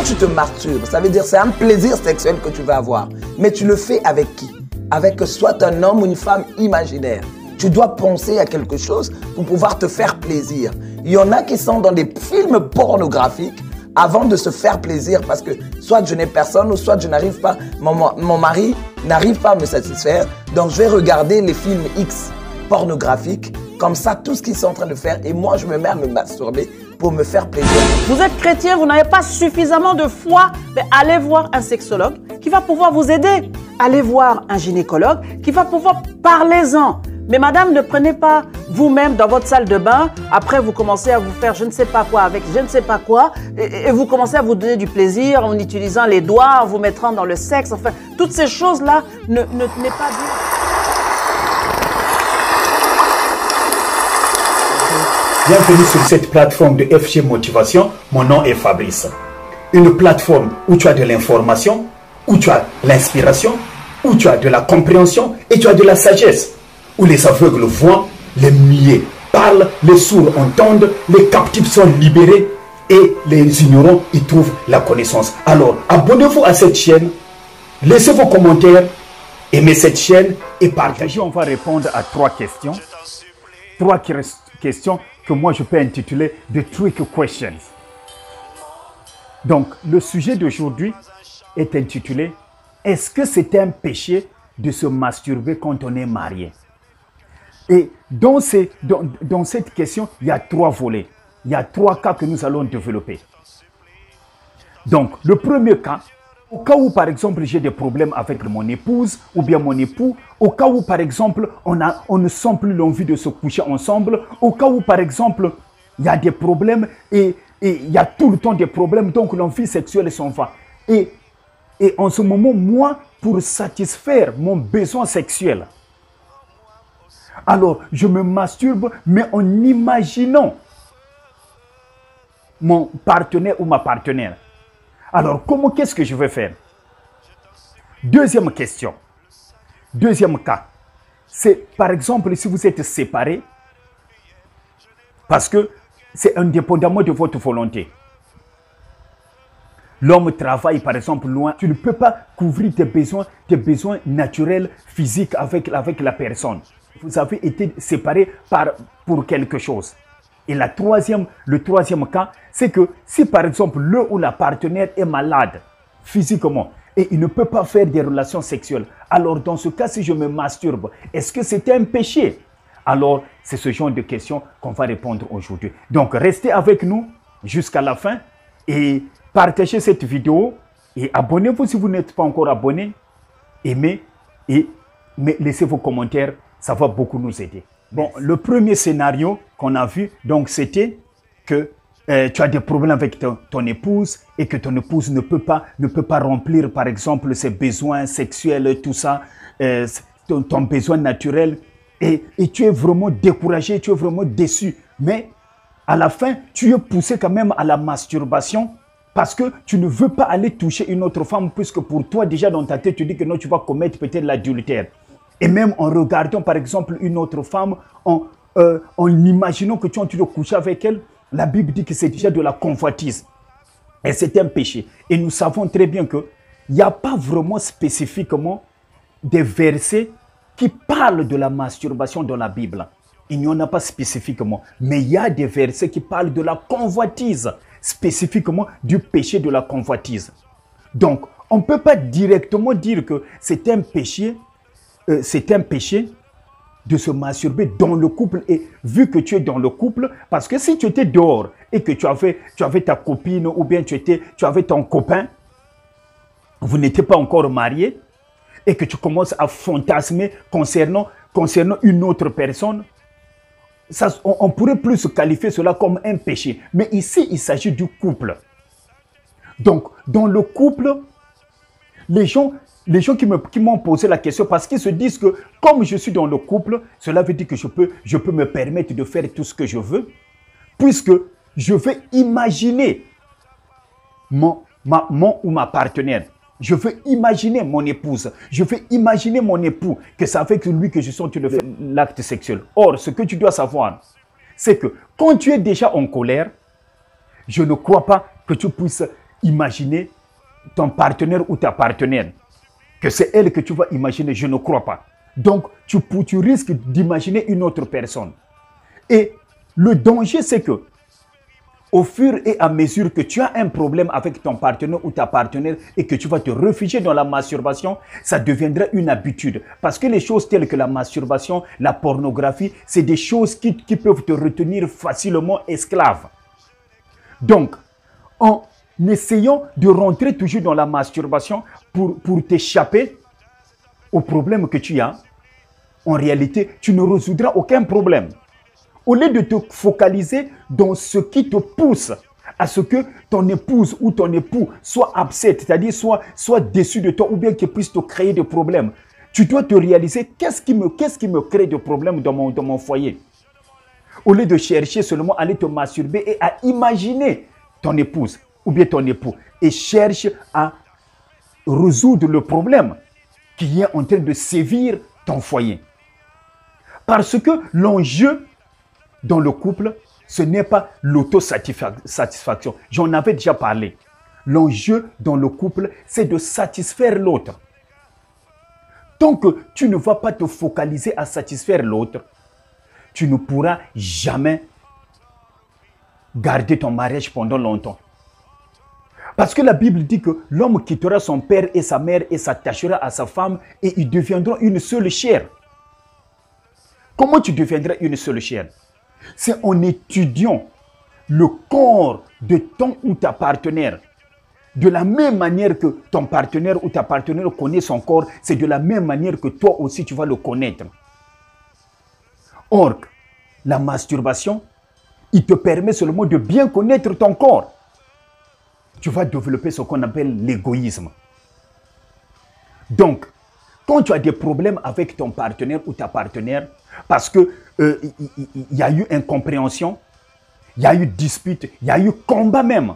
quand tu te masturbes, ça veut dire c'est un plaisir sexuel que tu vas avoir. Mais tu le fais avec qui? Avec soit un homme ou une femme imaginaire. Tu dois penser à quelque chose pour pouvoir te faire plaisir. Il y en a qui sont dans des films pornographiques avant de se faire plaisir parce que soit je n'ai personne ou soit je n'arrive pas, mon mari n'arrive pas à me satisfaire. Donc je vais regarder les films X pornographiques, comme ça tout ce qu'ils sont en train de faire et moi je me mets à me masturber pour me faire plaisir. Vous êtes chrétien, vous n'avez pas suffisamment de foi, mais allez voir un sexologue qui va pouvoir vous aider. Allez voir un gynécologue qui va pouvoir parler-en. Mais madame, ne prenez pas vous-même dans votre salle de bain, après vous commencez à vous faire je ne sais pas quoi avec je ne sais pas quoi, et vous commencez à vous donner du plaisir en utilisant les doigts, en vous mettant dans le sexe, enfin, toutes ces choses-là n'est pas bien. Bienvenue sur cette plateforme de FG Motivation, mon nom est Fabrice. Une plateforme où tu as de l'information, où tu as l'inspiration, où tu as de la compréhension et tu as de la sagesse. Où les aveugles voient, les muets parlent, les sourds entendent, les captifs sont libérés et les ignorants y trouvent la connaissance. Alors, abonnez-vous à cette chaîne, laissez vos commentaires, aimez cette chaîne et partagez. On va répondre à 3 questions. 3 questions que moi je peux intituler The Trick Questions. Donc, le sujet d'aujourd'hui est intitulé « Est-ce que c'est un péché de se masturber quand on est marié ?» Et dans cette question, il y a 3 volets. Il y a 3 cas que nous allons développer. Donc, le premier cas, au cas où, par exemple, j'ai des problèmes avec mon épouse ou bien mon époux, au cas où, par exemple, on ne sent plus l'envie de se coucher ensemble, au cas où, par exemple, il y a des problèmes et il y a tout le temps des problèmes, donc l'envie sexuelle s'en va. Et en ce moment, moi, pour satisfaire mon besoin sexuel, alors je me masturbe, mais en imaginant mon partenaire ou ma partenaire. Alors, qu'est-ce que je vais faire? Deuxième question. Deuxième cas. C'est, par exemple, si vous êtes séparés, parce que c'est indépendamment de votre volonté. L'homme travaille, par exemple, loin. Tu ne peux pas couvrir tes besoins naturels, physiques avec la personne. Vous avez été séparés pour quelque chose. Et le troisième cas, c'est que si par exemple le ou la partenaire est malade physiquement et il ne peut pas faire des relations sexuelles, alors dans ce cas, si je me masturbe, est-ce que c'est un péché? Alors, c'est ce genre de questions qu'on va répondre aujourd'hui. Donc, restez avec nous jusqu'à la fin et partagez cette vidéo et abonnez-vous si vous n'êtes pas encore abonné. Aimez et laissez vos commentaires. Ça va beaucoup nous aider. Bon, le premier scénario qu'on a vu, donc c'était que tu as des problèmes avec ton épouse et que ton épouse ne peut pas remplir, par exemple, ses besoins sexuels, tout ça, ton besoin naturel. Et tu es vraiment découragé, tu es vraiment déçu. Mais à la fin, tu es poussé quand même à la masturbation parce que tu ne veux pas aller toucher une autre femme puisque pour toi, déjà dans ta tête, tu dis que non, tu vas commettre peut-être l'adultère. Et même en regardant par exemple une autre femme, en imaginant que tu es en train de coucher avec elle, la Bible dit que c'est déjà de la convoitise. Et c'est un péché. Et nous savons très bien qu'il n'y a pas vraiment spécifiquement des versets qui parlent de la masturbation dans la Bible. Il n'y en a pas spécifiquement. Mais il y a des versets qui parlent de la convoitise, spécifiquement du péché de la convoitise. Donc, on ne peut pas directement dire que c'est un péché de se masturber dans le couple. Et vu que tu es dans le couple, parce que si tu étais dehors et que tu avais ta copine ou bien tu avais ton copain, vous n'étiez pas encore mariés et que tu commences à fantasmer concernant une autre personne, on pourrait plus qualifier cela comme un péché. Mais ici, il s'agit du couple. Donc, dans le couple, les gens qui m'ont posé la question parce qu'ils se disent que comme je suis dans le couple, cela veut dire que je peux me permettre de faire tout ce que je veux puisque je vais imaginer mon ou ma partenaire. Je veux imaginer mon épouse. Je veux imaginer mon époux que c'est avec lui que je suis en train de faire l'acte sexuel. Or, ce que tu dois savoir, c'est que quand tu es déjà en colère, je ne crois pas que tu puisses imaginer ton partenaire ou ta partenaire, que c'est elle que tu vas imaginer, je ne crois pas. Donc, tu risques d'imaginer une autre personne. Et le danger, c'est que, au fur et à mesure que tu as un problème avec ton partenaire ou ta partenaire et que tu vas te réfugier dans la masturbation, ça deviendra une habitude. Parce que les choses telles que la masturbation, la pornographie, c'est des choses qui peuvent te retenir facilement esclave. Donc, en essayant de rentrer toujours dans la masturbation pour t'échapper au problème que tu as, en réalité, tu ne résoudras aucun problème. Au lieu de te focaliser dans ce qui te pousse à ce que ton épouse ou ton époux soit upset, c'est-à-dire soit déçu de toi ou bien qu'il puisse te créer des problèmes, tu dois te réaliser qu'est-ce qui me crée des problèmes dans mon foyer. Au lieu de chercher seulement à aller te masturber et à imaginer ton épouse ou bien ton époux et cherche à résoudre le problème qui est en train de sévir ton foyer. Parce que l'enjeu dans le couple, ce n'est pas l'autosatisfaction. J'en avais déjà parlé. L'enjeu dans le couple, c'est de satisfaire l'autre. Tant que tu ne vas pas te focaliser à satisfaire l'autre, tu ne pourras jamais garder ton mariage pendant longtemps. Parce que la Bible dit que l'homme quittera son père et sa mère et s'attachera à sa femme et ils deviendront une seule chair. Comment tu deviendras une seule chair? C'est en étudiant le corps de ton ou ta partenaire. De la même manière que ton partenaire ou ta partenaire connaît son corps, c'est de la même manière que toi aussi tu vas le connaître. Or, la masturbation, il te permet seulement de bien connaître ton corps. Tu vas développer ce qu'on appelle l'égoïsme. Donc, quand tu as des problèmes avec ton partenaire ou ta partenaire, parce que il y a eu incompréhension, il y a eu dispute, il y a eu combat même,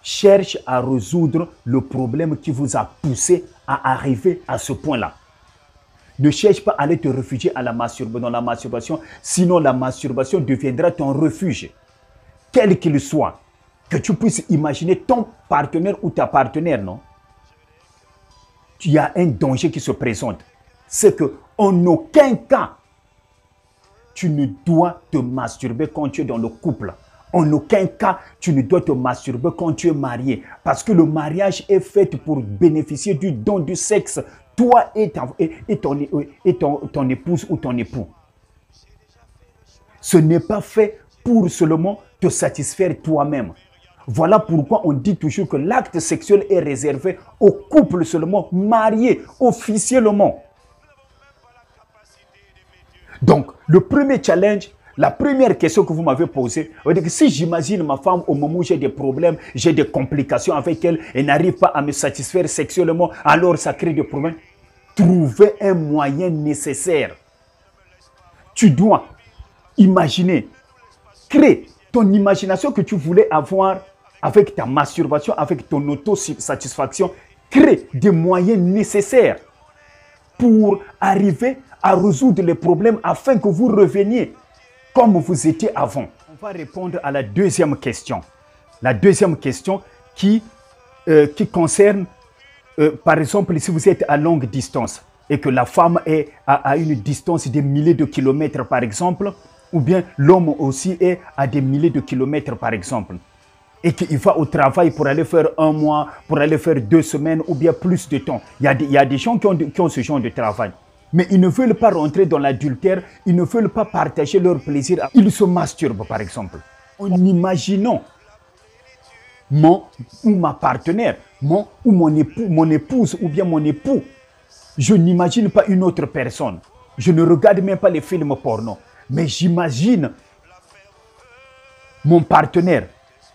cherche à résoudre le problème qui vous a poussé à arriver à ce point-là. Ne cherche pas à aller te réfugier dans la masturbation, sinon la masturbation deviendra ton refuge. Quel qu'il soit, que tu puisses imaginer ton partenaire ou ta partenaire, non? Il y a un danger qui se présente. C'est qu'en aucun cas, tu ne dois te masturber quand tu es dans le couple. En aucun cas, tu ne dois te masturber quand tu es marié. Parce que le mariage est fait pour bénéficier du don du sexe. Toi et ton épouse ou ton époux. Ce n'est pas fait pour seulement te satisfaire toi-même. Voilà pourquoi on dit toujours que l'acte sexuel est réservé aux couples seulement mariés officiellement. Donc, le premier challenge, la première question que vous m'avez posée, c'est que si j'imagine ma femme au moment où j'ai des problèmes, j'ai des complications avec elle, elle n'arrive pas à me satisfaire sexuellement, alors ça crée des problèmes. Trouver un moyen nécessaire. Tu dois imaginer, créer ton imagination que tu voulais avoir avec ta masturbation, avec ton autosatisfaction, crée des moyens nécessaires pour arriver à résoudre les problèmes afin que vous reveniez comme vous étiez avant. On va répondre à la deuxième question. La deuxième question qui concerne, par exemple, si vous êtes à longue distance et que la femme est à une distance de milliers de kilomètres, par exemple, ou bien l'homme aussi est à des milliers de kilomètres, par exemple, et qu'il va au travail pour aller faire 1 mois, pour aller faire 2 semaines ou bien plus de temps. Il y a des gens qui ont ce genre de travail. Mais ils ne veulent pas rentrer dans l'adultère, ils ne veulent pas partager leur plaisir. Ils se masturbent, par exemple. En imaginant mon ou ma partenaire, mon épouse ou bien mon époux, je n'imagine pas une autre personne. Je ne regarde même pas les films porno. Mais j'imagine mon partenaire,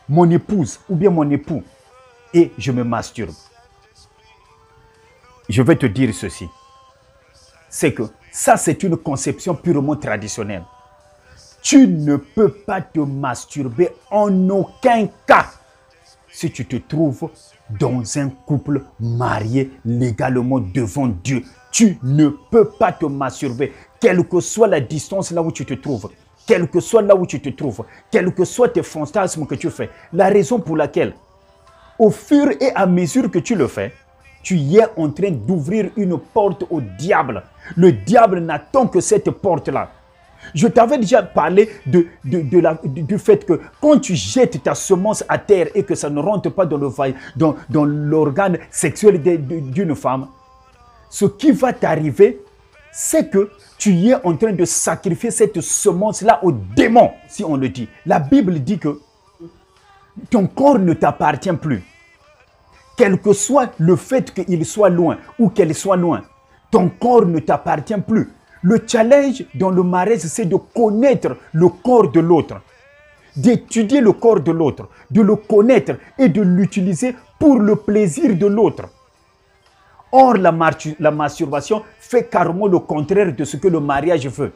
mon épouse ou bien mon époux et je me masturbe. Je vais te dire ceci. C'est que ça, c'est une conception purement traditionnelle. Tu ne peux pas te masturber en aucun cas si tu te trouves dans un couple marié légalement devant Dieu. Tu ne peux pas te masturber, quelle que soit la distance là où tu te trouves, quel que soit là où tu te trouves, quels que soient tes fantasmes que tu fais. La raison pour laquelle au fur et à mesure que tu le fais, tu es en train d'ouvrir une porte au diable. Le diable n'attend que cette porte-là. Je t'avais déjà parlé du fait que quand tu jettes ta semence à terre et que ça ne rentre pas dans l'organe sexuel d'une femme, ce qui va t'arriver, c'est que tu es en train de sacrifier cette semence-là au démon, si on le dit. La Bible dit que ton corps ne t'appartient plus. Quel que soit le fait qu'il soit loin ou qu'elle soit loin, ton corps ne t'appartient plus. Le challenge dans le mariage, c'est de connaître le corps de l'autre, d'étudier le corps de l'autre, de le connaître et de l'utiliser pour le plaisir de l'autre. Or, la masturbation fait carrément le contraire de ce que le mariage veut.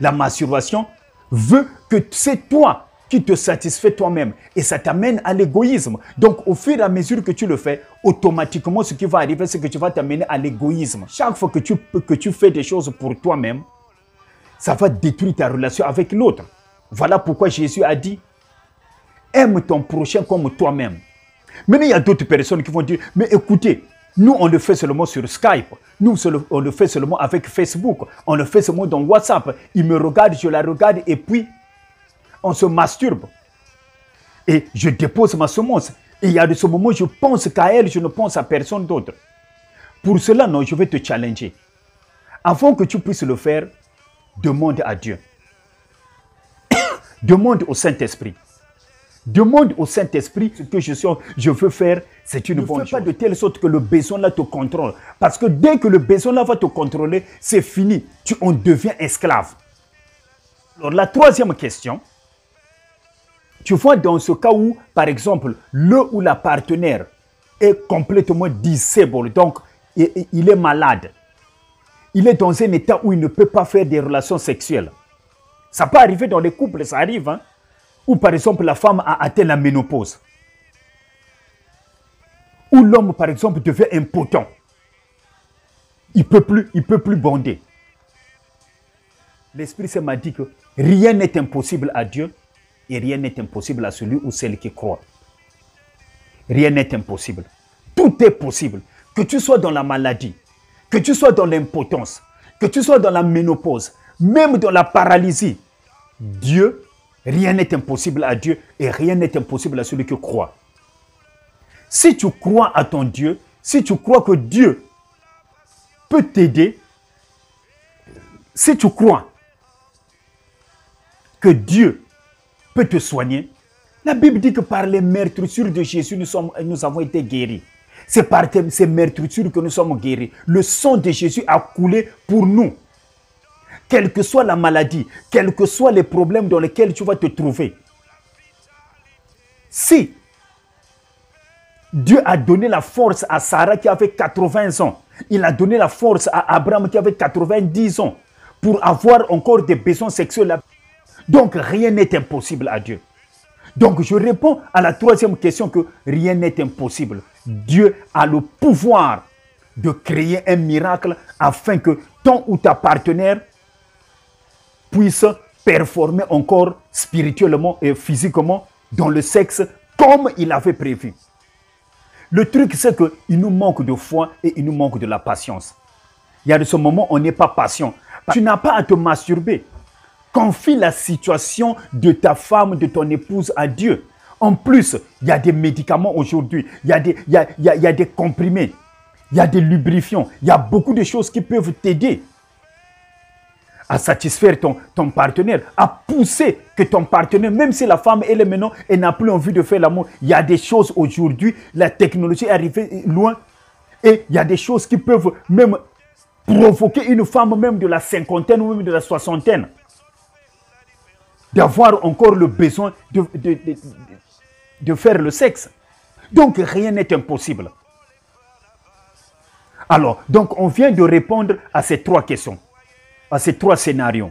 La masturbation veut que c'est toi qui te satisfais toi-même et ça t'amène à l'égoïsme. Donc, au fur et à mesure que tu le fais, automatiquement, ce qui va arriver, c'est que tu vas t'amener à l'égoïsme. Chaque fois que tu fais des choses pour toi-même, ça va détruire ta relation avec l'autre. Voilà pourquoi Jésus a dit, aime ton prochain comme toi-même. Maintenant, il y a d'autres personnes qui vont dire, mais écoutez, nous, on le fait seulement sur Skype. Nous, on le fait seulement avec Facebook. On le fait seulement dans WhatsApp. Il me regarde, je la regarde et puis on se masturbe. Et je dépose ma semence. Et il y a de ce moment, je pense qu'à elle, je ne pense à personne d'autre. Pour cela, non, je vais te challenger. Avant que tu puisses le faire, demande à Dieu. Demande au Saint-Esprit. Demande au Saint-Esprit ce que je veux faire, c'est une bonne chose. Ne fais pas de telle sorte que le besoin-là te contrôle. Parce que dès que le besoin-là va te contrôler, c'est fini. On devient esclave. Alors, la troisième question, tu vois, dans ce cas où, par exemple, le ou la partenaire est complètement disabled, donc il est malade. Il est dans un état où il ne peut pas faire des relations sexuelles. Ça peut arriver dans les couples, ça arrive, hein? Ou par exemple, la femme a atteint la ménopause. Ou l'homme, par exemple, devient impotent. Il ne peut plus bonder. L'Esprit Saint m'a dit que rien n'est impossible à Dieu et rien n'est impossible à celui ou celle qui croit. Rien n'est impossible. Tout est possible. Que tu sois dans la maladie, que tu sois dans l'impotence, que tu sois dans la ménopause, même dans la paralysie, Dieu, rien n'est impossible à Dieu et rien n'est impossible à celui qui croit. Si tu crois à ton Dieu, si tu crois que Dieu peut t'aider, si tu crois que Dieu peut te soigner, la Bible dit que par les meurtrissures de Jésus, nous avons été guéris. C'est par ces meurtrissures que nous sommes guéris. Le sang de Jésus a coulé pour nous. Quelle que soit la maladie, quels que soient les problèmes dans lesquels tu vas te trouver. Si Dieu a donné la force à Sarah qui avait 80 ans, il a donné la force à Abraham qui avait 90 ans pour avoir encore des besoins sexuels. Donc rien n'est impossible à Dieu. Donc je réponds à la troisième question que rien n'est impossible. Dieu a le pouvoir de créer un miracle afin que ton ou ta partenaire puisse performer encore spirituellement et physiquement dans le sexe comme il avait prévu. Le truc, c'est qu'il nous manque de foi et il nous manque de la patience. Il y a de ce moment, on n'est pas patient. Tu n'as pas à te masturber. Confie la situation de ta femme, de ton épouse à Dieu. En plus, il y a des médicaments aujourd'hui, il y a des comprimés, il y a des lubrifiants, il y a beaucoup de choses qui peuvent t'aider à satisfaire ton partenaire, à pousser que ton partenaire, même si la femme, elle est maintenant, elle n'a plus envie de faire l'amour. Il y a des choses aujourd'hui, la technologie est arrivée loin, et il y a des choses qui peuvent même provoquer une femme même de la cinquantaine ou même de la soixantaine d'avoir encore le besoin de faire le sexe. Donc rien n'est impossible. Alors, donc on vient de répondre à ces trois questions, à ces trois scénarios.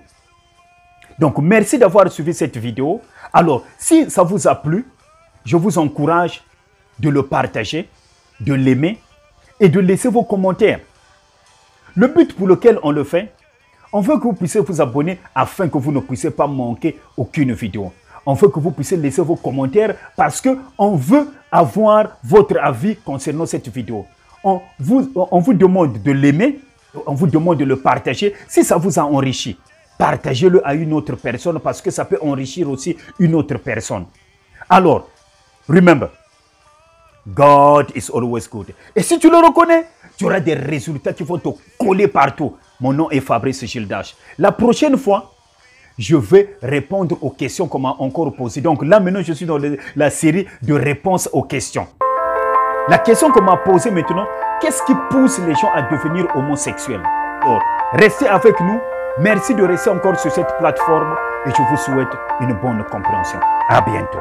Donc merci d'avoir suivi cette vidéo. Alors, si ça vous a plu, je vous encourage de le partager, de l'aimer et de laisser vos commentaires. Le but pour lequel on le fait, on veut que vous puissiez vous abonner afin que vous ne puissiez pas manquer aucune vidéo. On veut que vous puissiez laisser vos commentaires parce qu'on veut avoir votre avis concernant cette vidéo. On vous demande de l'aimer, on vous demande de le partager. Si ça vous a enrichi, partagez-le à une autre personne parce que ça peut enrichir aussi une autre personne. Alors, remember, God is always good. Et si tu le reconnais, tu auras des résultats qui vont te coller partout. Mon nom est Fabrice Gildache. La prochaine fois, je vais répondre aux questions qu'on m'a encore posées. Donc là, maintenant, je suis dans la série de réponses aux questions. La question qu'on m'a posée maintenant, qu'est-ce qui pousse les gens à devenir homosexuels? Alors, restez avec nous. Merci de rester encore sur cette plateforme et je vous souhaite une bonne compréhension. À bientôt.